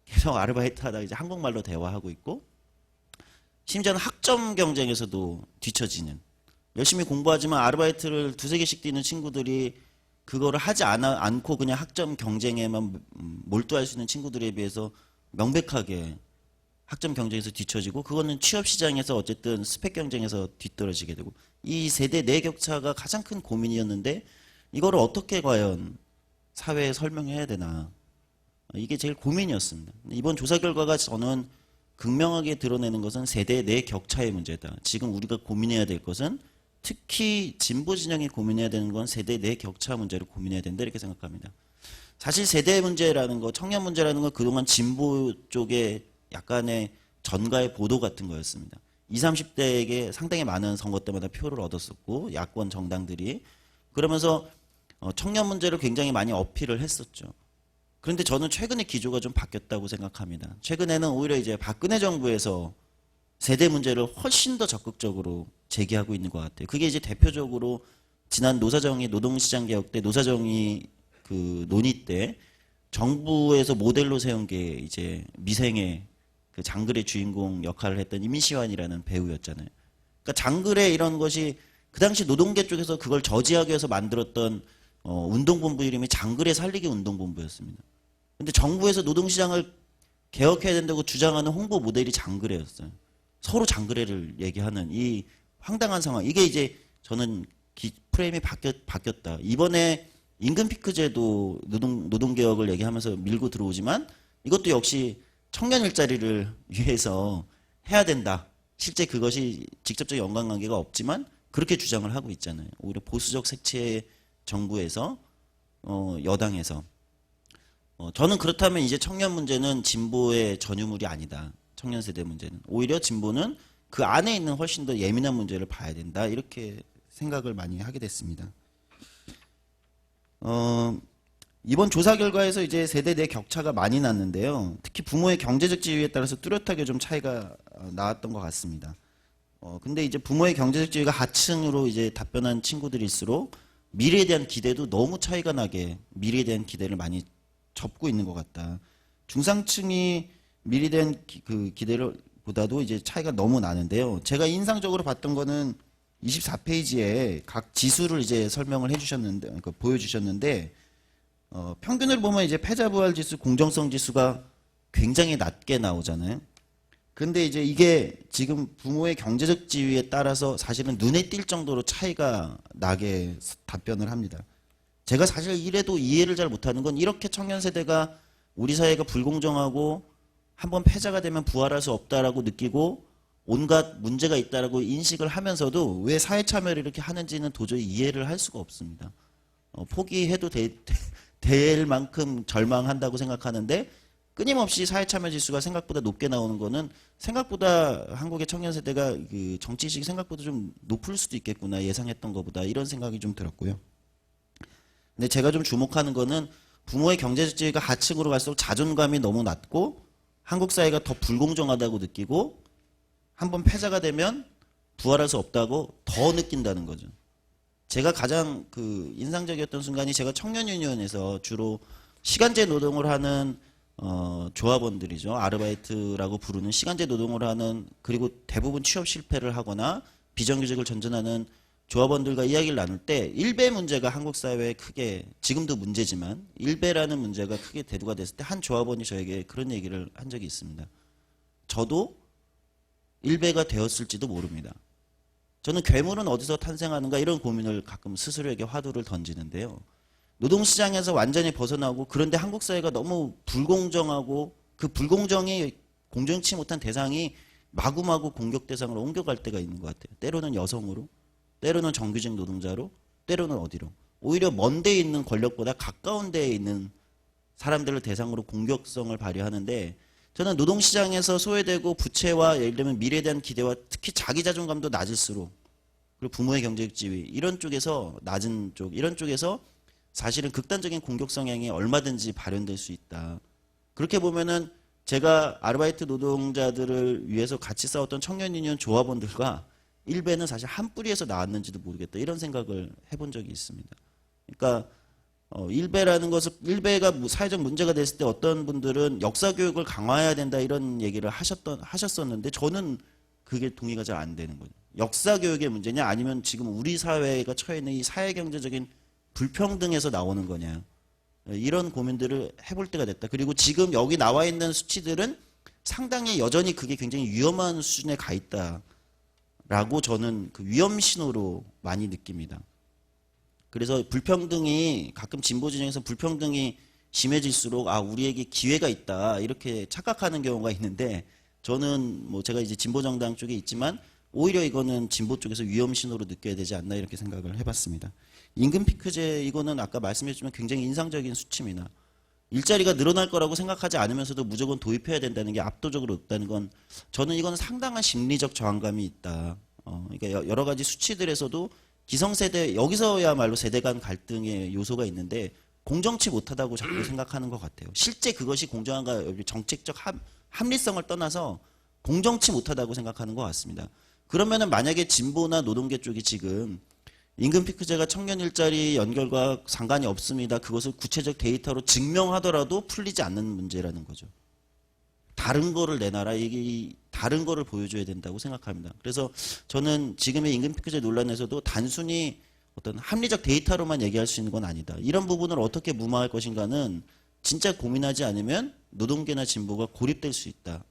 계속 아르바이트 하다가 이제 한국말로 대화하고 있고 심지어는 학점 경쟁에서도 뒤처지는 열심히 공부하지만 아르바이트를 두세 개씩 뛰는 친구들이 그거를 하지 않고 그냥 학점 경쟁에만 몰두할 수 있는 친구들에 비해서 명백하게 학점 경쟁에서 뒤처지고 그거는 취업 시장에서 어쨌든 스펙 경쟁에서 뒤떨어지게 되고 이 세대 내 격차가 가장 큰 고민이었는데 이거를 어떻게 과연 사회에 설명해야 되나 이게 제일 고민이었습니다. 이번 조사 결과가 저는 극명하게 드러내는 것은 세대 내 격차의 문제다. 지금 우리가 고민해야 될 것은 특히 진보 진영이 고민해야 되는 건 세대 내 격차 문제를 고민해야 된다 이렇게 생각합니다. 사실 세대 문제라는 거, 청년 문제라는 건 그동안 진보 쪽에 약간의 전가의 보도 같은 거였습니다. 20, 30대에게 상당히 많은 선거 때마다 표를 얻었었고 야권 정당들이 그러면서 청년 문제를 굉장히 많이 어필을 했었죠. 그런데 저는 최근에 기조가 좀 바뀌었다고 생각합니다. 최근에는 오히려 이제 박근혜 정부에서 세대 문제를 훨씬 더 적극적으로 제기하고 있는 것 같아요. 그게 이제 대표적으로 지난 노사정의 노동시장 개혁 때 노사정의 그 논의 때 정부에서 모델로 세운 게 이제 미생의 그 장글의 주인공 역할을 했던 임시완이라는 배우였잖아요. 그러니까 장글의 이런 것이 그 당시 노동계 쪽에서 그걸 저지하기 위해서 만들었던 운동본부 이름이 장글의 살리기 운동본부였습니다. 근데 정부에서 노동시장을 개혁해야 된다고 주장하는 홍보 모델이 장글회였어요. 서로 장글회를 얘기하는 이 황당한 상황. 이게 이제 저는 프레임이 바뀌었다. 이번에 임금 피크제도 노동개혁을 얘기하면서 밀고 들어오지만 이것도 역시 청년 일자리를 위해서 해야 된다. 실제 그것이 직접적인 연관관계가 없지만 그렇게 주장을 하고 있잖아요. 오히려 보수적 색채의 정부에서 여당에서 저는 그렇다면 이제 청년 문제는 진보의 전유물이 아니다. 청년 세대 문제는 오히려 진보는 그 안에 있는 훨씬 더 예민한 문제를 봐야 된다. 이렇게 생각을 많이 하게 됐습니다. 이번 조사 결과에서 이제 세대 내 격차가 많이 났는데요. 특히 부모의 경제적 지위에 따라서 뚜렷하게 좀 차이가 나왔던 것 같습니다. 근데 이제 부모의 경제적 지위가 하층으로 이제 답변한 친구들일수록 미래에 대한 기대도 너무 차이가 나게 미래에 대한 기대를 많이 접고 있는 것 같다. 중상층이 미래에 대한 그 기대를 보다도 이제 차이가 너무 나는데요. 제가 인상적으로 봤던 거는 24페이지에 각 지수를 이제 설명을 해주셨는데, 그러니까 보여주셨는데, 평균을 보면 이제 패자부활 지수, 공정성 지수가 굉장히 낮게 나오잖아요. 근데 이제 이게 지금 부모의 경제적 지위에 따라서 사실은 눈에 띌 정도로 차이가 나게 답변을 합니다. 제가 사실 이래도 이해를 잘 못하는 건 이렇게 청년 세대가 우리 사회가 불공정하고 한번 패자가 되면 부활할 수 없다라고 느끼고 온갖 문제가 있다라고 인식을 하면서도 왜 사회 참여를 이렇게 하는지는 도저히 이해를 할 수가 없습니다. 포기해도 될 만큼 절망한다고 생각하는데 끊임없이 사회 참여 지수가 생각보다 높게 나오는 거는 생각보다 한국의 청년 세대가 그 정치의식이 생각보다 좀 높을 수도 있겠구나 예상했던 것보다 이런 생각이 좀 들었고요. 근데 제가 좀 주목하는 거는 부모의 경제적 지위가 하층으로 갈수록 자존감이 너무 낮고 한국 사회가 더 불공정하다고 느끼고 한번 패자가 되면 부활할 수 없다고 더 느낀다는 거죠. 제가 가장 그 인상적이었던 순간이 제가 청년 유니온에서 주로 시간제 노동을 하는 조합원들이죠. 아르바이트라고 부르는 시간제 노동을 하는 그리고 대부분 취업 실패를 하거나 비정규직을 전전하는 조합원들과 이야기를 나눌 때 일배 문제가 한국 사회에 크게 지금도 문제지만 일배라는 문제가 크게 대두가 됐을 때 한 조합원이 저에게 그런 얘기를 한 적이 있습니다. 저도 일배가 되었을지도 모릅니다. 저는 괴물은 어디서 탄생하는가 이런 고민을 가끔 스스로에게 화두를 던지는데요. 노동시장에서 완전히 벗어나고 그런데 한국 사회가 너무 불공정하고 그 불공정이 공정치 못한 대상이 마구마구 공격 대상으로 옮겨갈 때가 있는 것 같아요. 때로는 여성으로, 때로는 정규직 노동자로, 때로는 어디로. 오히려 먼 데에 있는 권력보다 가까운 데에 있는 사람들을 대상으로 공격성을 발휘하는데 저는 노동시장에서 소외되고 부채와 예를 들면 미래에 대한 기대와 특히 자기 자존감도 낮을수록 그리고 부모의 경제적 지위 이런 쪽에서 낮은 쪽 이런 쪽에서 사실은 극단적인 공격 성향이 얼마든지 발현될 수 있다. 그렇게 보면은 제가 아르바이트 노동자들을 위해서 같이 싸웠던 청년 유니온 조합원들과 일배는 사실 한 뿌리에서 나왔는지도 모르겠다 이런 생각을 해본 적이 있습니다. 그러니까 일배라는 것을 일배가 사회적 문제가 됐을 때 어떤 분들은 역사 교육을 강화해야 된다 이런 얘기를 하셨었는데 저는 그게 동의가 잘 안 되는 거예요. 역사 교육의 문제냐 아니면 지금 우리 사회가 처해 있는 이 사회 경제적인 불평등에서 나오는 거냐 이런 고민들을 해볼 때가 됐다. 그리고 지금 여기 나와 있는 수치들은 상당히 여전히 그게 굉장히 위험한 수준에 가 있다라고 저는 그 위험 신호로 많이 느낍니다. 그래서 불평등이 가끔 진보 진영에서 불평등이 심해질수록 아 우리에게 기회가 있다 이렇게 착각하는 경우가 있는데 저는 뭐 제가 이제 진보 정당 쪽에 있지만 오히려 이거는 진보 쪽에서 위험 신호로 느껴야 되지 않나 이렇게 생각을 해봤습니다. 임금 피크제 이거는 아까 말씀해주면 굉장히 인상적인 수치입니다. 일자리가 늘어날 거라고 생각하지 않으면서도 무조건 도입해야 된다는 게 압도적으로 높다는 건 저는 이건 상당한 심리적 저항감이 있다. 그러니까 여러 가지 수치들에서도 기성세대 여기서야말로 세대 간 갈등의 요소가 있는데 공정치 못하다고 자꾸 생각하는 것 같아요. 실제 그것이 공정한가 정책적 합리성을 떠나서 공정치 못하다고 생각하는 것 같습니다. 그러면은 만약에 진보나 노동계 쪽이 지금 임금 피크제가 청년 일자리 연결과 상관이 없습니다. 그것을 구체적 데이터로 증명하더라도 풀리지 않는 문제라는 거죠. 다른 거를 내놔라. 이게 다른 거를 보여줘야 된다고 생각합니다. 그래서 저는 지금의 임금 피크제 논란에서도 단순히 어떤 합리적 데이터로만 얘기할 수 있는 건 아니다. 이런 부분을 어떻게 무마할 것인가는 진짜 고민하지 않으면 노동계나 진보가 고립될 수 있다.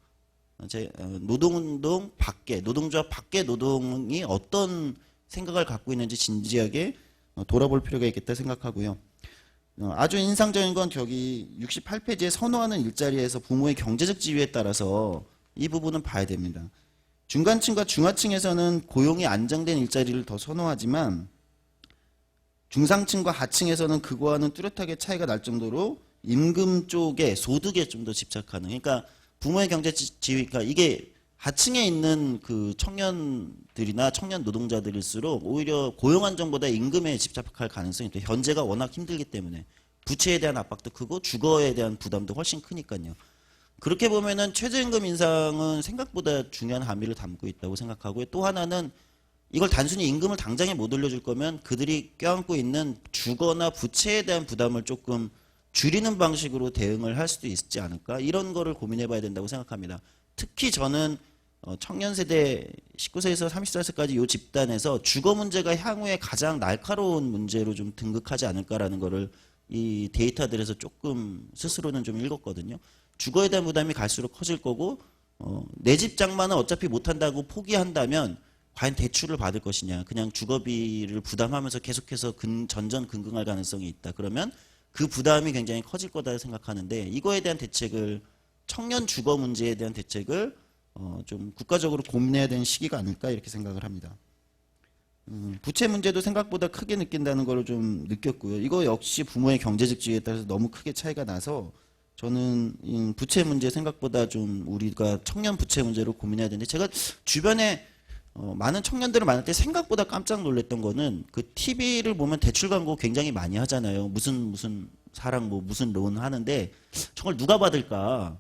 노동운동 밖에, 노동조합 밖에 노동이 어떤 생각을 갖고 있는지 진지하게 돌아볼 필요가 있겠다 생각하고요. 아주 인상적인 건 저기 68페이지에 선호하는 일자리에서 부모의 경제적 지위에 따라서 이 부분은 봐야 됩니다. 중간층과 중하층에서는 고용이 안정된 일자리를 더 선호하지만 중상층과 하층에서는 그거와는 뚜렷하게 차이가 날 정도로 임금 쪽에 소득에 좀 더 집착하는 그러니까 부모의 경제 지위가 이게 하층에 있는 그 청년들이나 청년 노동자들일수록 오히려 고용 안정보다 임금에 집착할 가능성이 있다. 현재가 워낙 힘들기 때문에 부채에 대한 압박도 크고 주거에 대한 부담도 훨씬 크니까요. 그렇게 보면은 최저임금 인상은 생각보다 중요한 함의를 담고 있다고 생각하고요. 또 하나는 이걸 단순히 임금을 당장에 못 올려줄 거면 그들이 껴안고 있는 주거나 부채에 대한 부담을 조금 줄이는 방식으로 대응을 할 수도 있지 않을까 이런 거를 고민해 봐야 된다고 생각합니다. 특히 저는 청년 세대 19세에서 34세까지 이 집단에서 주거 문제가 향후에 가장 날카로운 문제로 좀 등극하지 않을까라는 거를 이 데이터들에서 조금 스스로는 좀 읽었거든요. 주거에 대한 부담이 갈수록 커질 거고 내 집 장만은 어차피 못한다고 포기한다면 과연 대출을 받을 것이냐 그냥 주거비를 부담하면서 계속해서 전전긍긍할 가능성이 있다. 그러면 그 부담이 굉장히 커질 거다 생각하는데 이거에 대한 대책을 청년 주거 문제에 대한 대책을 좀 국가적으로 고민해야 되는 시기가 아닐까 이렇게 생각을 합니다. 부채 문제도 생각보다 크게 느낀다는 걸 좀 느꼈고요. 이거 역시 부모의 경제적 지위에 따라서 너무 크게 차이가 나서 저는 부채 문제 생각보다 좀 우리가 청년 부채 문제로 고민해야 되는데 제가 주변에 많은 청년들을 만날 때 생각보다 깜짝 놀랐던 거는 그 TV를 보면 대출 광고 굉장히 많이 하잖아요. 무슨 사랑 뭐 무슨 론 하는데 정말 누가 받을까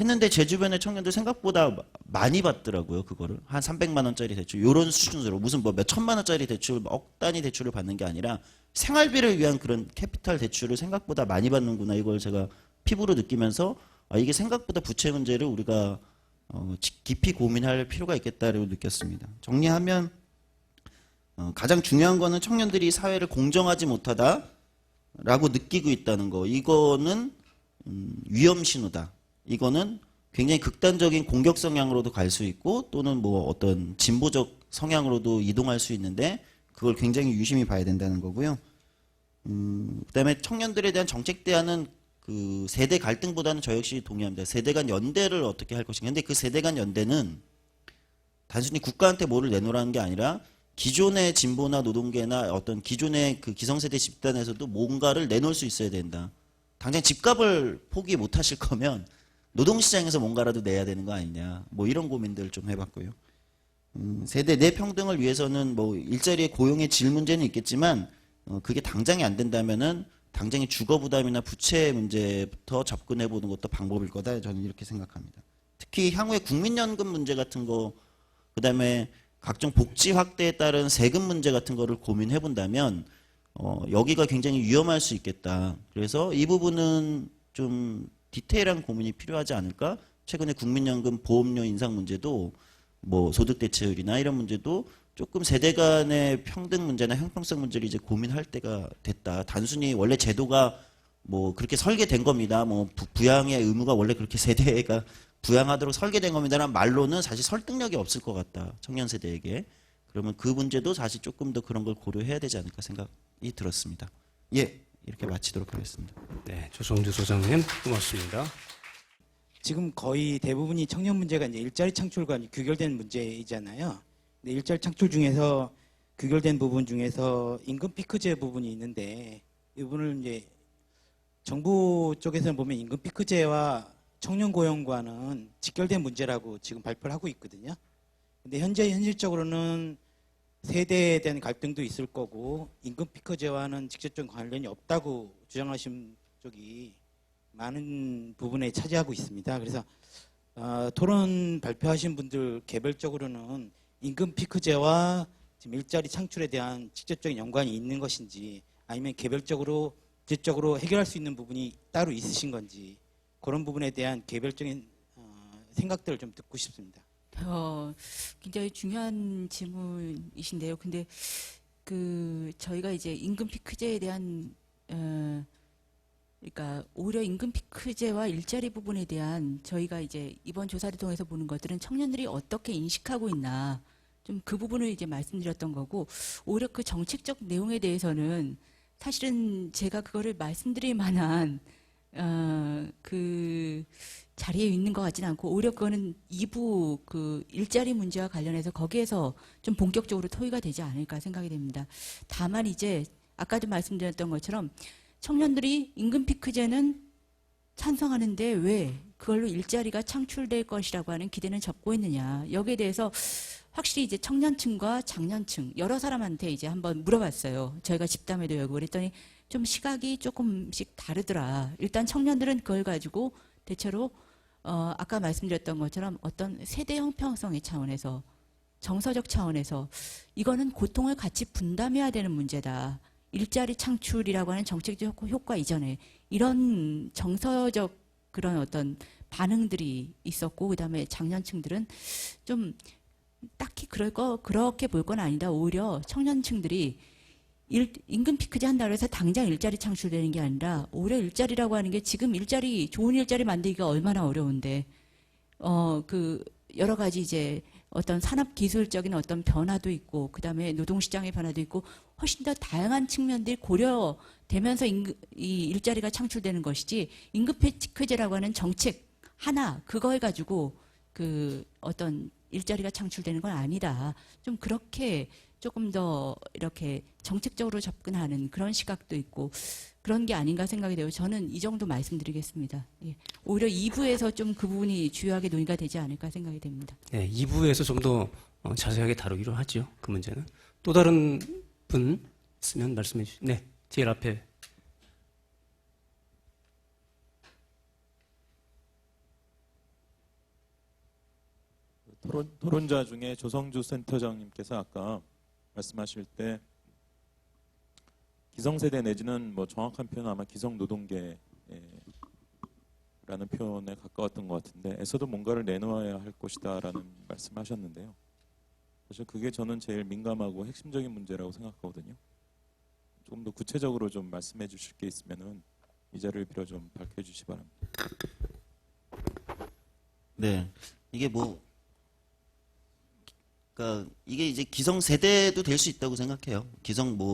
했는데 제 주변의 청년들 생각보다 많이 받더라고요. 그거를 한 300만 원짜리 대출 이런 수준으로 무슨 뭐 몇 천만 원짜리 대출 억 단위 대출을 받는 게 아니라 생활비를 위한 그런 캐피탈 대출을 생각보다 많이 받는구나 이걸 제가 피부로 느끼면서 이게 생각보다 부채 문제를 우리가 깊이 고민할 필요가 있겠다고 느꼈습니다. 정리하면 가장 중요한 거는 청년들이 사회를 공정하지 못하다라고 느끼고 있다는 거. 이거는 위험 신호다. 이거는 굉장히 극단적인 공격 성향으로도 갈 수 있고 또는 뭐 어떤 진보적 성향으로도 이동할 수 있는데 그걸 굉장히 유심히 봐야 된다는 거고요. 그다음에 청년들에 대한 정책 대안은 그 세대 갈등보다는 저 역시 동의합니다. 세대 간 연대를 어떻게 할 것인가. 근데 그 세대 간 연대는 단순히 국가한테 뭐를 내놓으라는 게 아니라 기존의 진보나 노동계나 어떤 기존의 그 기성세대 집단에서도 뭔가를 내놓을 수 있어야 된다. 당장 집값을 포기 못 하실 거면 노동시장에서 뭔가라도 내야 되는 거 아니냐. 뭐 이런 고민들을 좀 해봤고요. 세대 내 평등을 위해서는 뭐 일자리의 고용의 질 문제는 있겠지만 그게 당장이 안 된다면은 당장의 주거 부담이나 부채 문제부터 접근해 보는 것도 방법일 거다 저는 이렇게 생각합니다. 특히 향후에 국민연금 문제 같은 거 그다음에 각종 복지 확대에 따른 세금 문제 같은 거를 고민해 본다면 여기가 굉장히 위험할 수 있겠다. 그래서 이 부분은 좀 디테일한 고민이 필요하지 않을까? 최근에 국민연금 보험료 인상 문제도 뭐 소득 대체율이나 이런 문제도 조금 세대 간의 평등 문제나 형평성 문제를 이제 고민할 때가 됐다. 단순히 원래 제도가 뭐 그렇게 설계된 겁니다. 뭐 부양의 의무가 원래 그렇게 세대가 부양하도록 설계된 겁니다라는 말로는 사실 설득력이 없을 것 같다. 청년 세대에게. 그러면 그 문제도 사실 조금 더 그런 걸 고려해야 되지 않을까 생각이 들었습니다. 예, 이렇게 마치도록 하겠습니다. 네, 조성주 소장님 고맙습니다. 지금 거의 대부분이 청년 문제가 이제 일자리 창출과 규결된 문제이잖아요. 근데 일자리 창출 중에서 규결된 부분 중에서 임금 피크제 부분이 있는데 이 부분을 이제 정부 쪽에서는 보면 임금 피크제와 청년 고용과는 직결된 문제라고 지금 발표를 하고 있거든요. 근데 현실적으로는 세대에 대한 갈등도 있을 거고 임금 피크제와는 직접적인 관련이 없다고 주장하신 쪽이 많은 부분에 차지하고 있습니다. 그래서 토론 발표하신 분들 개별적으로는 임금 피크제와 지금 일자리 창출에 대한 직접적인 연관이 있는 것인지 아니면 개별적으로 직접적으로 해결할 수 있는 부분이 따로 있으신 건지 그런 부분에 대한 개별적인 생각들을 좀 듣고 싶습니다. 굉장히 중요한 질문이신데요. 근데 저희가 이제 임금 피크제에 대한 그러니까 오히려 임금 피크제와 일자리 부분에 대한 저희가 이제 이번 조사를 통해서 보는 것들은 청년들이 어떻게 인식하고 있나 좀 그 부분을 이제 말씀드렸던 거고 오히려 그 정책적 내용에 대해서는 사실은 제가 그거를 말씀드릴 만한 그 자리에 있는 것 같지는 않고 오히려 그거는 2부 그 일자리 문제와 관련해서 거기에서 좀 본격적으로 토의가 되지 않을까 생각이 됩니다. 다만 이제 아까도 말씀드렸던 것처럼 청년들이 임금 피크제는 찬성하는데 왜 그걸로 일자리가 창출될 것이라고 하는 기대는 접고 있느냐. 여기에 대해서 확실히 이제 청년층과 장년층 여러 사람한테 이제 한번 물어봤어요. 저희가 집담회도 열고 그랬더니 좀 시각이 조금씩 다르더라. 일단 청년들은 그걸 가지고 대체로 아까 말씀드렸던 것처럼 어떤 세대 형평성의 차원에서 정서적 차원에서 이거는 고통을 같이 분담해야 되는 문제다. 일자리 창출이라고 하는 정책적 효과 이전에 이런 정서적 그런 어떤 반응들이 있었고 그다음에 장년층들은 좀 딱히 그렇게 볼 건 아니다. 오히려 청년층들이 임금 피크제 한다고 해서 당장 일자리 창출되는 게 아니라 오히려 일자리라고 하는 게 지금 좋은 일자리 만들기가 얼마나 어려운데 그 여러 가지 이제 어떤 산업 기술적인 어떤 변화도 있고 그다음에 노동 시장의 변화도 있고 훨씬 더 다양한 측면들이 고려되면서 이 일자리가 창출되는 것이지 임금 피크제라고 하는 정책 하나 그걸 가지고 그 어떤 일자리가 창출되는 건 아니다. 좀 그렇게 조금 더 이렇게 정책적으로 접근하는 그런 시각도 있고 그런 게 아닌가 생각이 돼요. 저는 이 정도 말씀드리겠습니다. 예. 오히려 2부에서 좀 그 부분이 주요하게 논의가 되지 않을까 생각이 됩니다. 네, 2부에서 좀 더 자세하게 다루기로 하죠. 그 문제는. 또 다른 분 있으면 말씀해 주시죠. 네, 제일 앞에. 토론자 중에 조성주 센터장님께서 아까 말씀하실 때 기성세대 내지는 뭐 정확한 표현은 아마 기성노동계라는 표현에 가까웠던 것 같은데 에서도 뭔가를 내놓아야 할 것이다라는 말씀하셨는데요. 사실 그게 저는 제일 민감하고 핵심적인 문제라고 생각하거든요. 조금 더 구체적으로 좀 말씀해 주실 게 있으면은 이 자리를 빌어 좀 밝혀 주시기 바랍니다. 네, 이게 그러니까 이게 이제 기성 세대도 될 수 있다고 생각해요.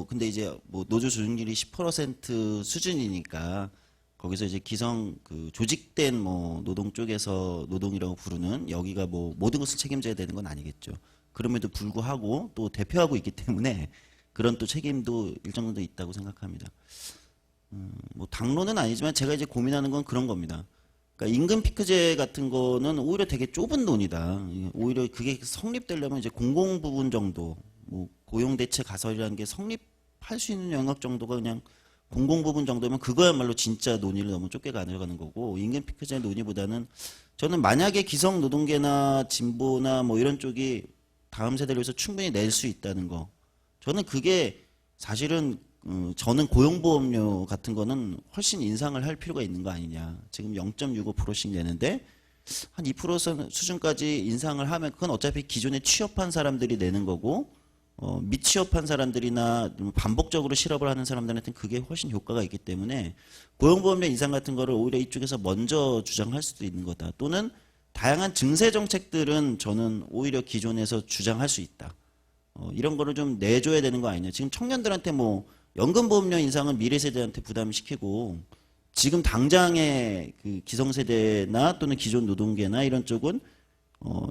근데 이제 노조 조직률이 10% 수준이니까 거기서 이제 기성 조직된 노동 쪽에서 노동이라고 부르는 여기가 모든 것을 책임져야 되는 건 아니겠죠. 그럼에도 불구하고 또 대표하고 있기 때문에 그런 또 책임도 일정 정도 있다고 생각합니다. 당론은 아니지만 제가 이제 고민하는 건 그런 겁니다. 그러니까 임금 피크제 같은 거는 오히려 되게 좁은 논이다. 오히려 그게 성립되려면 이제 공공 부분 정도, 고용 대체 가설이라는 게 성립할 수 있는 영역 정도가 그냥 공공 부분 정도면 그거야말로 진짜 논의를 너무 좁게 가져가는 거고 임금 피크제 논의보다는 저는 만약에 기성 노동계나 진보나 이런 쪽이 다음 세대를 위해서 충분히 낼 수 있다는 거. 저는 그게 사실은 저는 고용보험료 같은 거는 훨씬 인상을 할 필요가 있는 거 아니냐. 지금 0.65%씩 내는데 한 2% 수준까지 인상을 하면 그건 어차피 기존에 취업한 사람들이 내는 거고 미취업한 사람들이나 반복적으로 실업을 하는 사람들한테는 그게 훨씬 효과가 있기 때문에 고용보험료 인상 같은 거를 오히려 이쪽에서 먼저 주장할 수도 있는 거다. 또는 다양한 증세 정책들은 저는 오히려 기존에서 주장할 수 있다. 이런 거를 좀 내줘야 되는 거 아니냐. 지금 청년들한테 뭐 연금보험료 인상은 미래 세대한테 부담시키고 지금 당장의 그 기성세대나 또는 기존 노동계나 이런 쪽은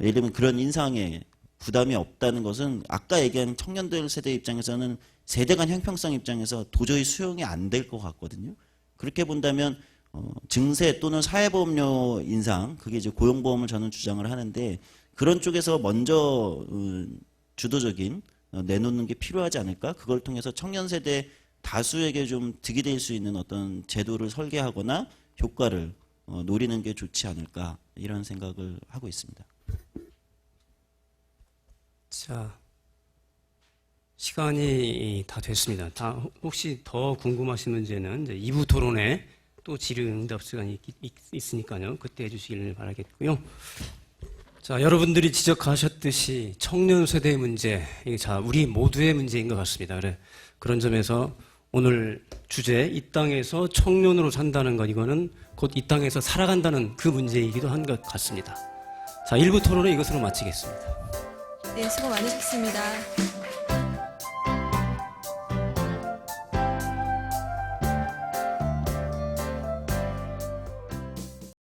예를 들면 그런 인상에 부담이 없다는 것은 아까 얘기한 청년들 세대 입장에서는 세대 간 형평성 입장에서 도저히 수용이 안 될 것 같거든요. 그렇게 본다면 증세 또는 사회보험료 인상, 그게 이제 고용보험을 저는 주장을 하는데 그런 쪽에서 먼저 주도적인 내놓는 게 필요하지 않을까? 그걸 통해서 청년 세대 다수에게 좀 득이 될 수 있는 어떤 제도를 설계하거나 효과를 노리는 게 좋지 않을까? 이런 생각을 하고 있습니다. 자, 시간이 다 됐습니다. 혹시 더 궁금하신 문제는 이제 2부 토론에 또 질의응답 시간이 있으니까요. 그때 해주시길 바라겠고요. 자, 여러분들이 지적하셨듯이 청년 세대의 문제, 이게 우리 모두의 문제인 것 같습니다. 그런 점에서 오늘 주제, 이 땅에서 청년으로 산다는 것, 이거는 곧 이 땅에서 살아간다는 그 문제이기도 한 것 같습니다. 자, 1부 토론은 이것으로 마치겠습니다. 네, 수고 많으셨습니다.